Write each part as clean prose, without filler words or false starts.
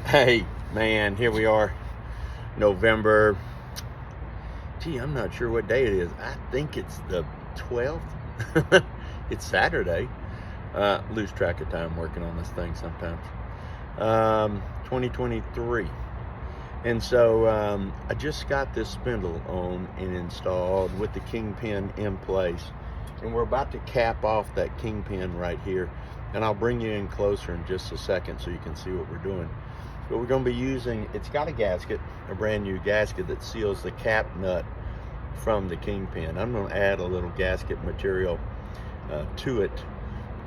Hey, man, here we are, November. Gee, I'm not sure what day it is. I think it's the 12th. It's Saturday. Lose track of time working on this thing sometimes. 2023. And so I just got this spindle on and installed with the Kingpin in place. And we're about to cap off that Kingpin right here. And I'll bring you in closer in just a second so you can see what we're doing. But we're going to be using, it's got a gasket, a brand new gasket that seals the cap nut from the Kingpin. I'm going to add a little gasket material to it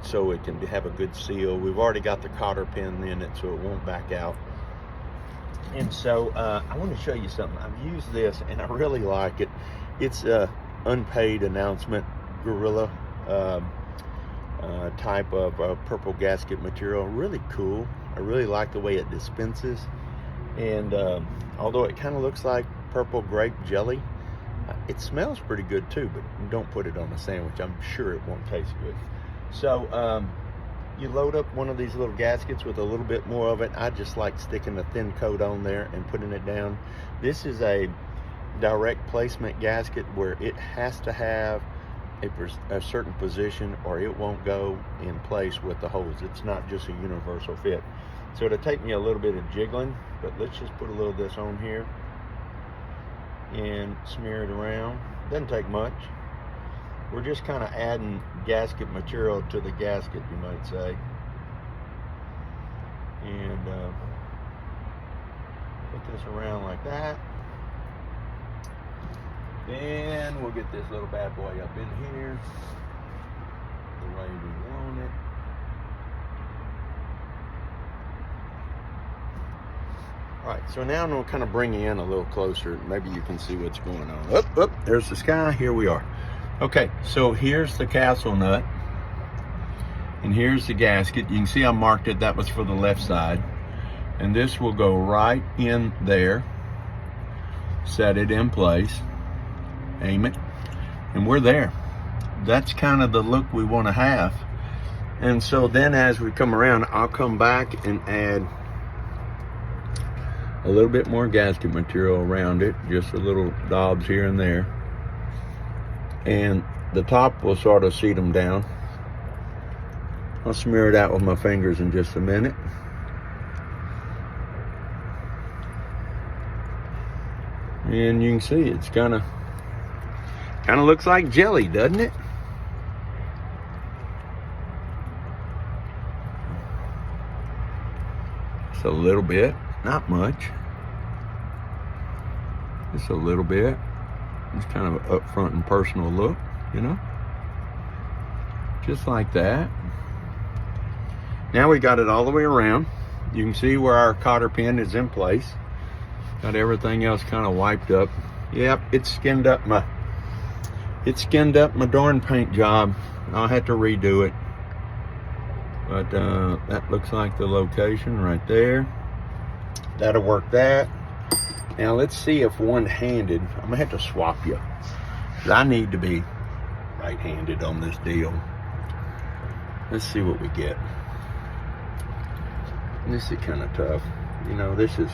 so it can have a good seal. We've already got the cotter pin in it so it won't back out. And so I want to show you something. I've used this and I really like it. It's a unpaid announcement Gorilla type of purple gasket material. Really cool. I really like the way it dispenses, and although it kind of looks like purple grape jelly, it smells pretty good too, but don't put it on a sandwich. I'm sure it won't taste good. So you load up one of these little gaskets with a little bit more of it. I just like sticking a thin coat on there and putting it down. This is a direct placement gasket where it has to have a certain position or it won't go in place with the holes. It's not just a universal fit. So it'll take me a little bit of jiggling, but let's just put a little of this on here and smear it around. Doesn't take much. We're just kind of adding gasket material to the gasket, you might say. And put this around like that. Then we'll get this little bad boy up in here the way we want it. All right, so now I'm going to kind of bring you in a little closer. Maybe you can see what's going on. Up, there's the sky. Here we are. Okay, so here's the castle nut. And here's the gasket. You can see I marked it. That was for the left side. And this will go right in there. Set it in place. Aim it, and we're there. That's kind of the look we want to have. And so then as we come around, I'll come back and add a little bit more gasket material around it, just a little daubs here and there. And the top will sort of seat them down. I'll smear it out with my fingers in just a minute. And you can see it's kind of looks like jelly, doesn't it? Just a little bit, not much. Just a little bit. It's kind of an upfront and personal look, you know? Just like that. Now we got it all the way around. You can see where our cotter pin is in place. Got everything else kind of wiped up. Yep, it skinned up my darn paint job. I'll have to redo it. But that looks like the location right there. That'll work that. Now let's see if one-handed, I'm gonna have to swap you. 'Cause I need to be right-handed on this deal. Let's see what we get. This is kind of tough. You know, this is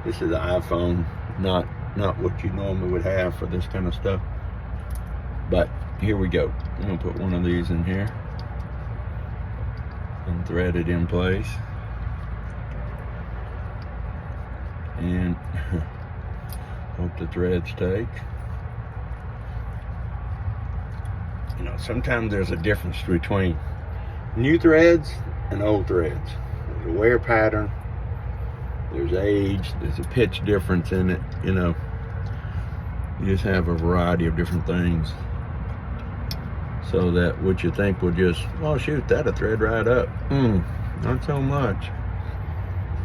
an iPhone, not what you normally would have for this kind of stuff. But here we go. I'm gonna put one of these in here and thread it in place. And hope the threads take. You know, sometimes there's a difference between new threads and old threads. There's a wear pattern, there's age, there's a pitch difference in it, you know. You just have a variety of different things. So that what you think will just, oh shoot, that'll thread right up. Not so much.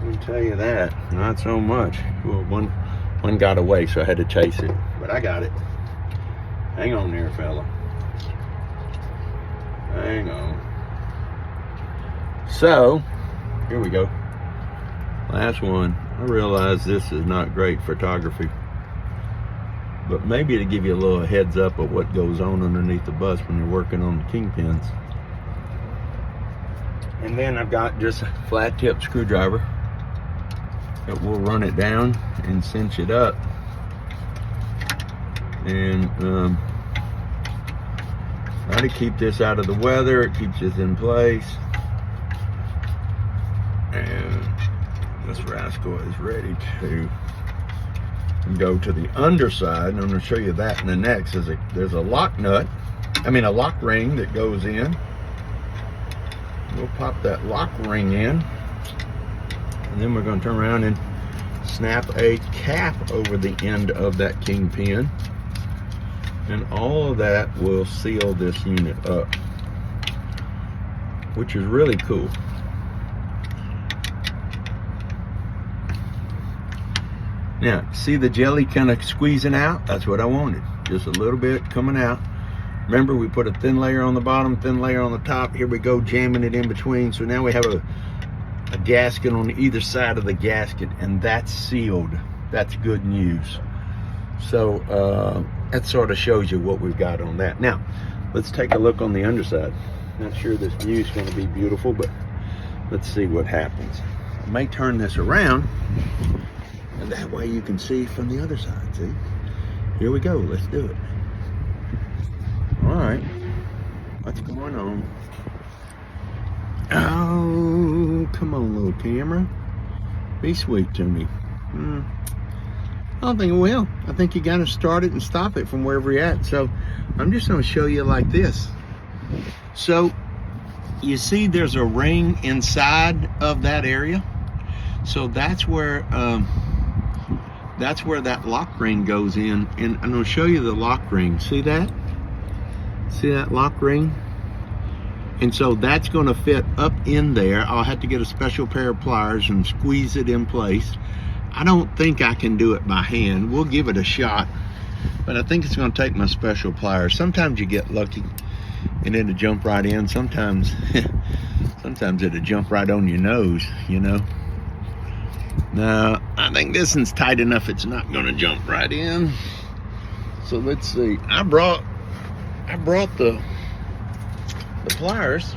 I'll tell you that, not so much. Well, one got away, so I had to chase it, but I got it. Hang on there, fella. Hang on. So, here we go. Last one. I realize this is not great photography, but maybe to give you a little heads up of what goes on underneath the bus when you're working on the Kingpins. And then I've got just a flat tip screwdriver. But we'll run it down and cinch it up. And try to keep this out of the weather. It keeps this in place. And this rascal is ready to go to the underside. And I'm going to show you that in the next. There's a lock nut, a lock ring that goes in. We'll pop that lock ring in. And then we're going to turn around and snap a cap over the end of that Kingpin. And all of that will seal this unit up, which is really cool. Now, see the jelly kind of squeezing out? That's what I wanted. Just a little bit coming out. Remember, we put a thin layer on the bottom, thin layer on the top. Here we go, jamming it in between. So now we have a gasket on either side of the gasket, and that's sealed. That's good news. So that sort of shows you what we've got on that. Now, let's take a look on the underside. Not sure this view is going to be beautiful, but let's see what happens. I may turn this around, and that way you can see from the other side. See? Here we go. Let's do it. All right. What's going on? Oh, come on, little camera. Be sweet to me. I don't think it will. I think you got to start it and stop it from wherever you're at. So I'm just going to show you like this. So you see there's a ring inside of that area. So that's where that lock ring goes in. And I'm going to show you the lock ring. See that? See that lock ring? And so that's going to fit up in there. I'll have to get a special pair of pliers and squeeze it in place. I don't think I can do it by hand. We'll give it a shot, but I think it's going to take my special pliers. Sometimes you get lucky and it'll jump right in. Sometimes it'll jump right on your nose, you know. Now, I think this one's tight enough it's not going to jump right in. So let's see. I brought the pliers,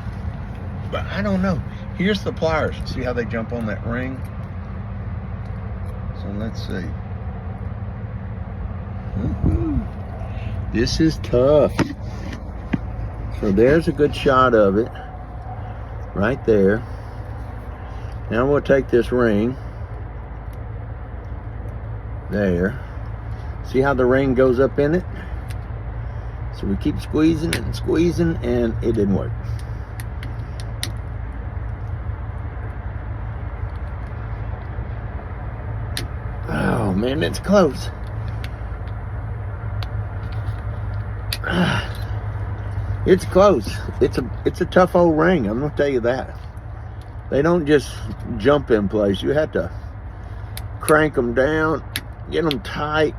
but I don't know. Here's the pliers. See how they jump on that ring? So let's see. This is tough. So there's a good shot of it right there. Now we'll take this ring there. See how the ring goes up in it? So we keep squeezing and squeezing, and it didn't work. Oh man, it's close. It's close. It's a tough old ring, I'm gonna tell you that. They don't just jump in place. You have to crank them down, get them tight.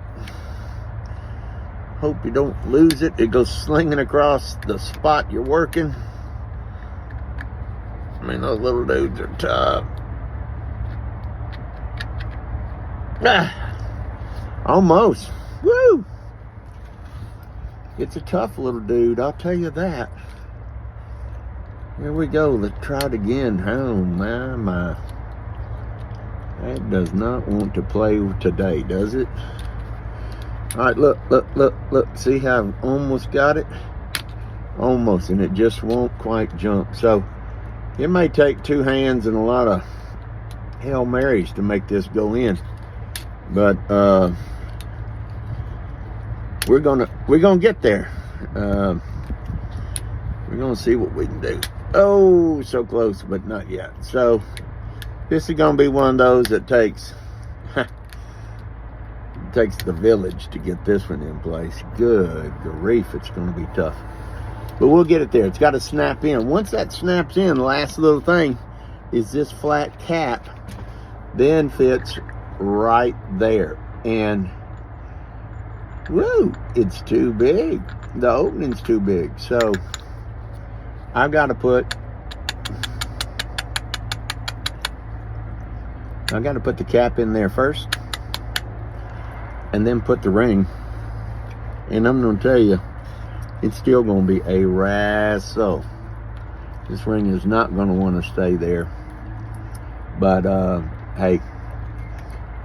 Hope you don't lose it. It goes slinging across the spot you're working. I mean, those little dudes are tough. Almost. Woo! It's a tough little dude, I'll tell you that. Here we go. Let's try it again. Oh, my. That does not want to play today, does it? All right, look. See how I've almost got it? Almost, and it just won't quite jump. So it may take two hands and a lot of Hail Marys to make this go in. But we're gonna get there. We're gonna see what we can do. Oh, so close, but not yet. So this is gonna be one of those that takes the village to get this one in place. Good grief, it's going to be tough. But we'll get it there. It's got to snap in. Once that snaps in, the last little thing is this flat cap then fits right there. And, woo, it's too big. The opening's too big. So, I've got to put the cap in there first, and then put the ring. And I'm going to tell you, it's still going to be a wrestle. This ring is not going to want to stay there. But, hey,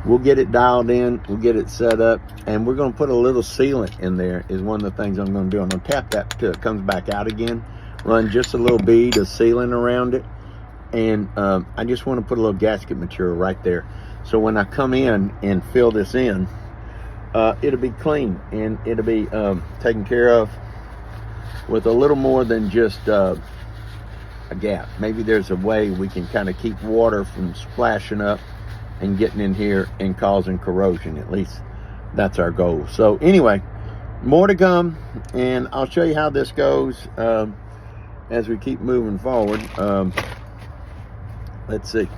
we'll get it dialed in, we'll get it set up, and we're going to put a little sealant in there is one of the things I'm going to do. I'm going to tap that till it comes back out again, run just a little bead of sealant around it, and I just want to put a little gasket material right there. So when I come in and fill this in, it'll be clean and it'll be taken care of with a little more than just a gap. Maybe there's a way we can kind of keep water from splashing up and getting in here and causing corrosion. At least that's our goal. So anyway, more to come, and I'll show you how this goes as we keep moving forward. Let's see.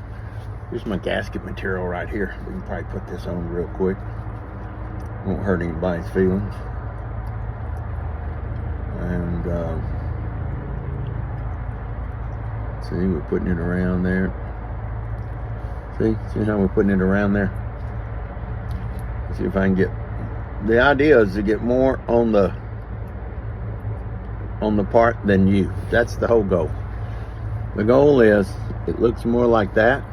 Here's my gasket material right here. We can probably put this on real quick. Won't hurt anybody's feelings. And see, we're putting it around there. See how we're putting it around there? Let's see if I can get. The idea is to get more on the part than you. That's the whole goal. The goal is it looks more like that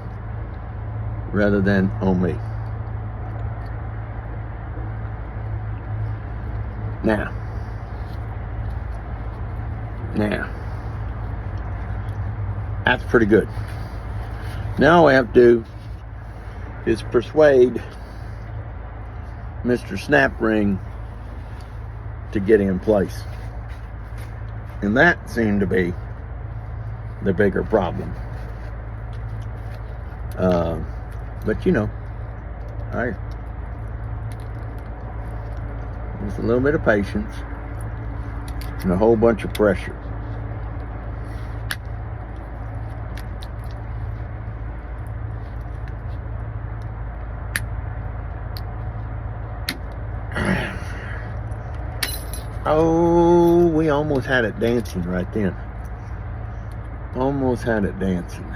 rather than on me. Now, that's pretty good. Now all I have to do is persuade Mr. Snap Ring to get in place. And that seemed to be the bigger problem. But you know, just a little bit of patience and a whole bunch of pressure. Oh, we almost had it dancing right then. Almost had it dancing.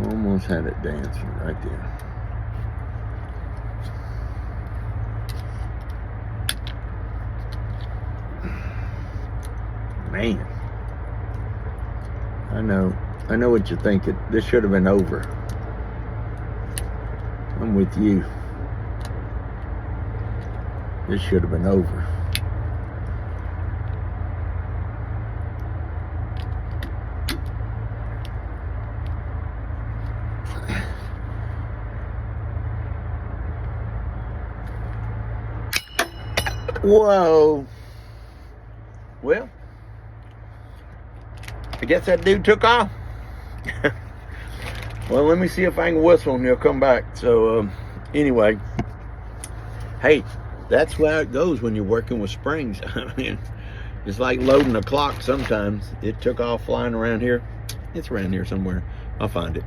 Almost had it dancing right there. Man, I know what you're thinking. This should have been over. I'm with you. This should have been over. Whoa. Well, I guess that dude took off. Well, let me see if I can whistle and he'll come back. So, anyway, hey, that's how it goes when you're working with springs. I mean, it's like loading a clock sometimes. It took off flying around here. It's around here somewhere. I'll find it.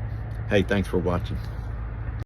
Hey, thanks for watching.